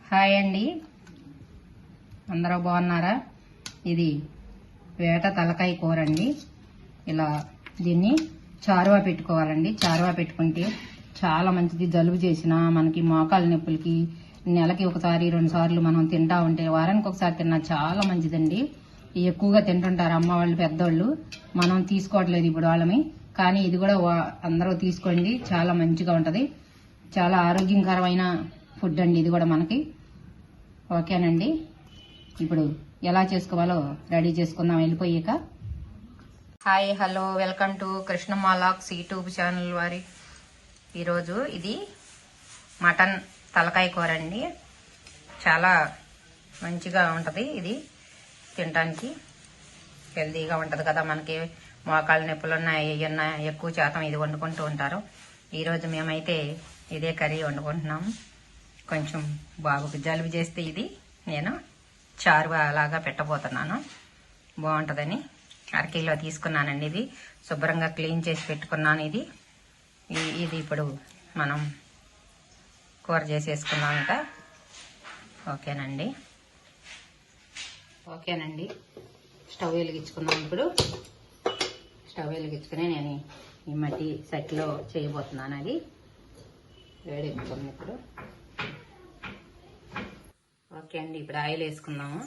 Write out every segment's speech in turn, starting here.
Hi అండి, అందరూ బాగున్నారా? ఇది వేట తలకాయ కూర అండి. ఇలా దీన్ని చారువా పెట్టుకోవాలండి. చారువా పెట్టుకుంటే చాలా మంచిది. జలుబు చేసినా మనకి మోకాళ్ళ నొప్పులకి నెలకి ఒకసారి 2 సార్లు మనం తింటా ఉంటే వారానికి ఒకసారి తిన్నా చాలా మంచిదండి. ఎక్కువగా తింటుంటారు అమ్మ వాళ్ళు, పెద్దోళ్ళు. మనం తీసుకోవట్లేదు ఇప్పుడు వాళ్ళమి, కానీ ఇది కూడా అందరూ తీసుకోండి. చాలా మంచిగా ఉంటది. చాలా ఆరోగ్యకరమైన ఫుడ్ అండి ఇది కూడా మనకి. ఓకేనండి, ఇప్పుడు ఎలా చేసుకోవాలో రెడీ చేసుకుందాం వెళ్ళిపోయాక. Hi, hello, welcome to Krishnamma logs YouTube channel వారి. ఈరోజు ఇది మటన్ తలకాయ కూర అండి. చాలా మంచిగా ఉంటుంది. ఇది తినడానికి హెల్తీగా ఉంటుంది కదా. మనకి మోకాళ్ళ నొప్పులు ఉన్నాయి, ఏమన్నా ఎక్కువ శాతం ఇది వండుకుంటూ ఉంటారు. ఈరోజు మేమైతే ఇదే కర్రీ వండుకుంటున్నాము. కొంచెం బాబుకి జలుబు చేస్తే ఇది నేను చారువా అలాగా పెట్టబోతున్నాను. బాగుంటుందని అరకిలో తీసుకున్నానండి. ఇది శుభ్రంగా క్లీన్ చేసి పెట్టుకున్నాను. ఇది ఇప్పుడు మనం కూర చేసేసుకున్నాం ఇంకా. ఓకేనండి, స్టవ్ వెలిగించుకున్నాం. ఇప్పుడు స్టవ్ వెలిగించుకుని నేను ఈ మట్టి సెట్లో చేయబోతున్నాను. అది వేడెక్కుతుంది ఇప్పుడు. ఓకే అండి, ఇప్పుడు ఆయిల్ వేసుకుందాము.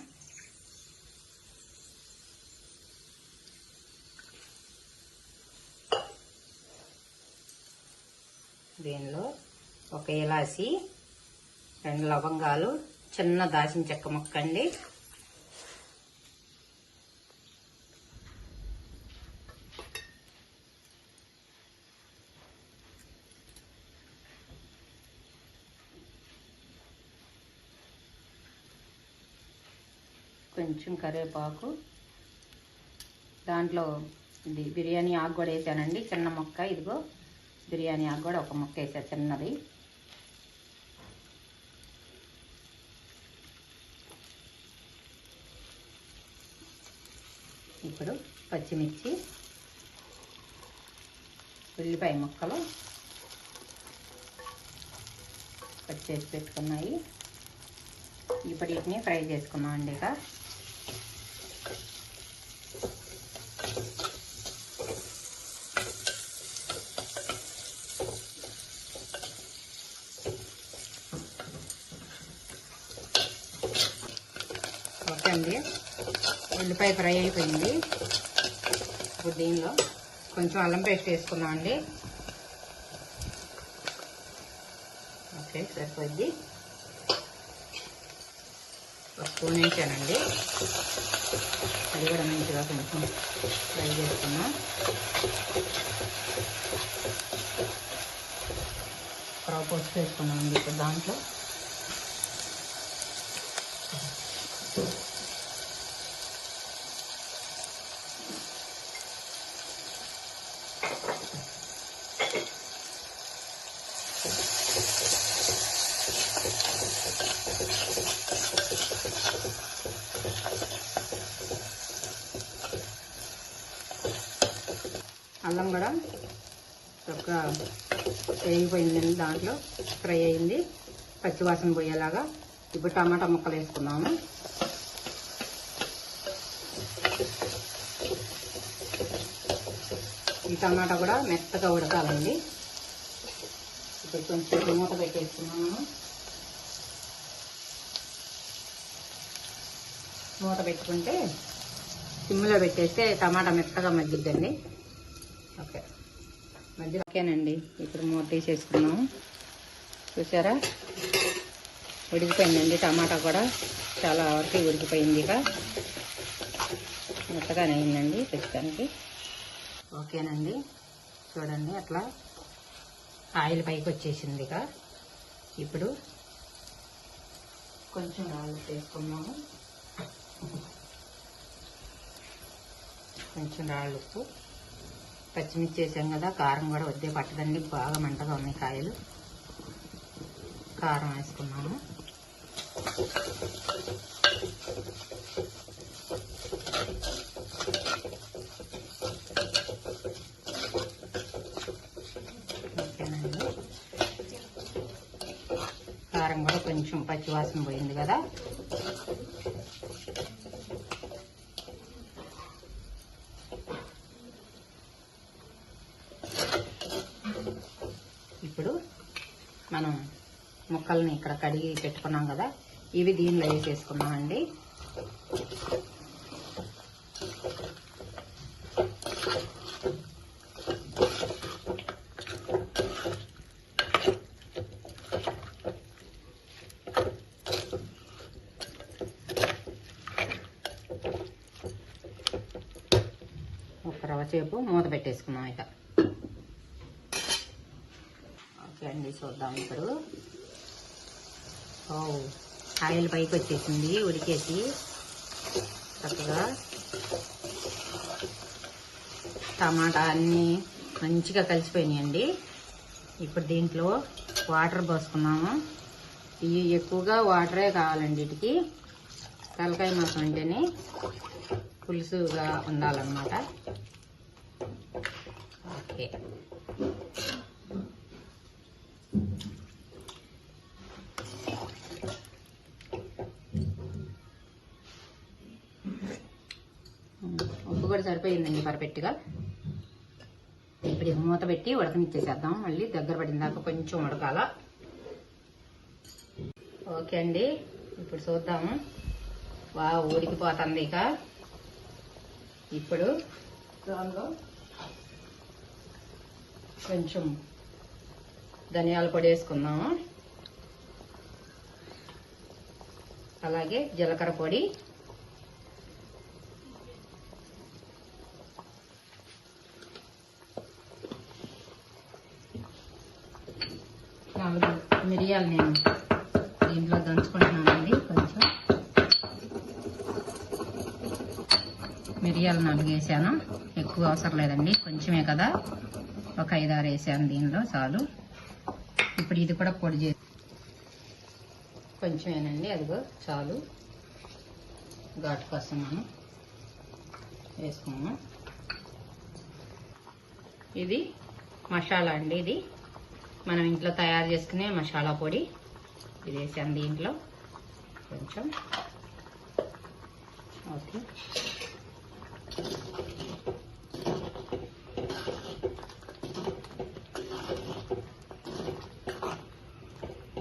దీనిలో ఒక ఇలాచి, 2 లవంగాలు, చిన్న దాల్చిన చెక్క ముక్క అండి, కొంచెం కరివేపాకు, దాంట్లో ఇది బిర్యానీ ఆకు కూడా వేసానండి, చిన్న మొక్క. ఇదిగో బిర్యానీ ఆకు కూడా ఒక మొక్క వేసా, చిన్నది. ఇప్పుడు పచ్చిమిర్చి, ఉల్లిపాయ ముక్కలు కట్ చేసి పెట్టుకున్నాయి. ఇప్పుడు వీటిని ఫ్రై చేసుకున్నాం అండి. ఇక ఓకే అండి, ఉల్లిపాయ ఫ్రై అయిపోయింది. ఇప్పుడు దీనిలో కొంచెం అల్లం పేస్ట్ వేసుకుందాం అండి. ఓకే, సరిపోద్ది. ఒక స్పూన్ వేసానండి. అది కూడా మంచిగా కొంచెం ఫ్రై చేసుకున్నాం. పసుపు వేసుకున్నామండి ఇప్పుడు దాంట్లో. అల్లం కూడా చక్కగా వేగిపోయిందండి, దాంట్లో ఫ్రై అయింది, పచ్చివాసన పోయేలాగా. ఇప్పుడు టమాటా ముక్కలు వేసుకున్నాము. ఈ టమాటా కూడా మెత్తగా ఉడకాలండి. ఇప్పుడు కొంచెం మూత పెట్టేసుకున్నాము. మూత పెట్టుకుంటే సిమ్లో పెట్టేస్తే టమాటా మెత్తగా మగ్గిద్దండి. ఓకేనండి, ఇప్పుడు మూత తీసేసుకున్నాము. చూసారా, ఉడికిపోయిందండి. టమాటా కూడా చాలా వరకు ఉడికిపోయింది. ఇక మెత్తగానే అయిందండి ప్రస్తుతానికి. ఓకేనండి, చూడండి అట్లా ఆయిల్ పైకి వచ్చేసింది. ఇక ఇప్పుడు కొంచెం ఆయిల్ వేసుకున్నాము. కొంచెం రాళ్ళు ఉప్పు, పచ్చిమిర్చి వేసాం కదా, కారం కూడా వద్దే పట్టదండి, బాగా మంటగా ఉన్నాయి కాయలు. కారం వేసుకున్నాము. ఓకేనండి, కారం కూడా కొంచెం కొంచెం పచ్చివాసన పోయింది కదా. ఇప్పుడు మనం ముక్కల్ని ఇక్కడ కడిగి పెట్టుకున్నాం కదా, ఇవి దీనిలో వేసేసుకున్నామండి. ఒక రవ్వసేపు మూత పెట్టేసుకున్నాం ఇక. ఓకే అండి, చూద్దాం ఇప్పుడు. ఆయిల్ పైకి వచ్చేసింది ఉడికేసి చక్కగా. టమాటా అన్నీ మంచిగా కలిసిపోయినాయండి. ఇప్పుడు దీంట్లో వాటర్ పోసుకున్నాము. ఇవి ఎక్కువగా వాటరే కావాలండి వీటికి. తలకాయ మాసం అంటేనే పులుసుగా ఉండాలన్నమాట. ఓకే, ఉప్పు కూడా సరిపోయిందండి పర్ఫెక్ట్గా. ఇప్పుడు మూత పెట్టి ఉడకనిచ్చేసేద్దాం. మళ్ళీ దగ్గర పడిన దాకా కొంచెం ఉడకాల. ఓకే అండి, ఇప్పుడు చూద్దాము. ఉడికిపోతుంది ఇక. ఇప్పుడు దానిలో కొంచెం ధనియాల పొడి వేసుకుందాము, అలాగే జీలకర్ర పొడి, మిరియాలు నేను దీంట్లో దంచుకుంటున్నానండి. కొంచెం మిరియాలు 4 వేసాను, ఎక్కువ అవసరం లేదండి, కొంచెమే కదా, ఒక 5-6 వేసాను దీనిలో చాలు. ఇప్పుడు ఇది కూడా పొడి చేసి కొంచెమేనండి, అదిగో చాలు. ఘాటు కోసం మనం వేసుకున్నాం. ఇది మసాలా అండి, ఇది మనం ఇంట్లో తయారు చేసుకునే మసాలా పొడి. ఇది వేసాను దీంట్లో కొంచెం. ఓకే,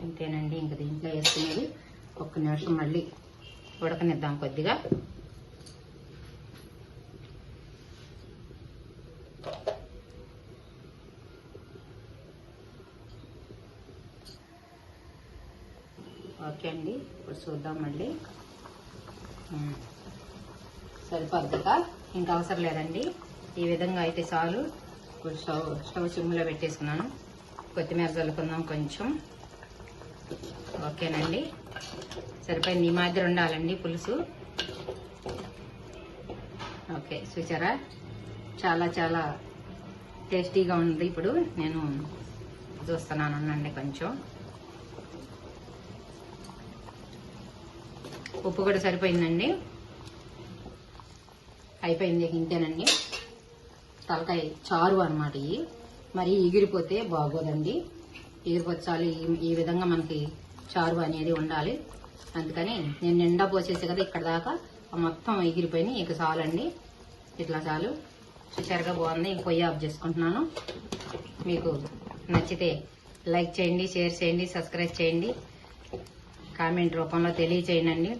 అంతేనండి. ఇంక దీంట్లో వేసుకునేది 1 నిమిషం మళ్ళీ ఉడకనిద్దాం కొద్దిగా. ఓకే అండి, ఇప్పుడు చూద్దాం మళ్ళీ. సరిపోద్దిగా, ఇంకా అవసరం లేదండి. ఈ విధంగా అయితే చాలు. ఇప్పుడు స్టవ్ సిమ్లో పెట్టేసుకున్నాను. కొత్తిమీర చల్లుకుందాం కొంచెం. ఓకేనండి, సరిపోయింది. ఈ మాదిరి ఉండాలండి పులుసు. ఓకే, చూసారా, చాలా చాలా టేస్టీగా ఉంది. ఇప్పుడు నేను చూస్తున్నాను అనండి. కొంచెం ఉప్పు కూడా సరిపోయిందండి. అయిపోయింది, ఇంతేనండి. తలకాయ చారు అన్నమాట. ఇవి మరి ఎగిరిపోతే బాగోదండి. ఎగిరిపోతే చాలు. ఈ విధంగా మనకి చారు అనేది ఉండాలి. అందుకని నేను నిండా పోసేసి కదా ఇక్కడ దాకా, మొత్తం ఎగిరిపోయినాయి. ఇక చాలండి, ఇట్లా చాలు. చూసారుగా, బాగుంది. ఇంక పొయ్యి ఆఫ్ చేసుకుంటున్నాను. మీకు నచ్చితే లైక్ చేయండి, షేర్ చేయండి, సబ్స్క్రైబ్ చేయండి, కామెంట్ రూపంలో తెలియచేయండి.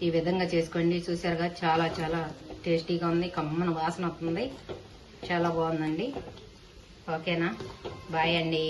ఈ విధంగా చేసుకోండి. చూసారుగా, చాలా చాలా టేస్టీగా ఉంది. కమ్మన వాసన వస్తుంది. చాలా బాగుందండి. ఓకేనా, బాయ్ అండి.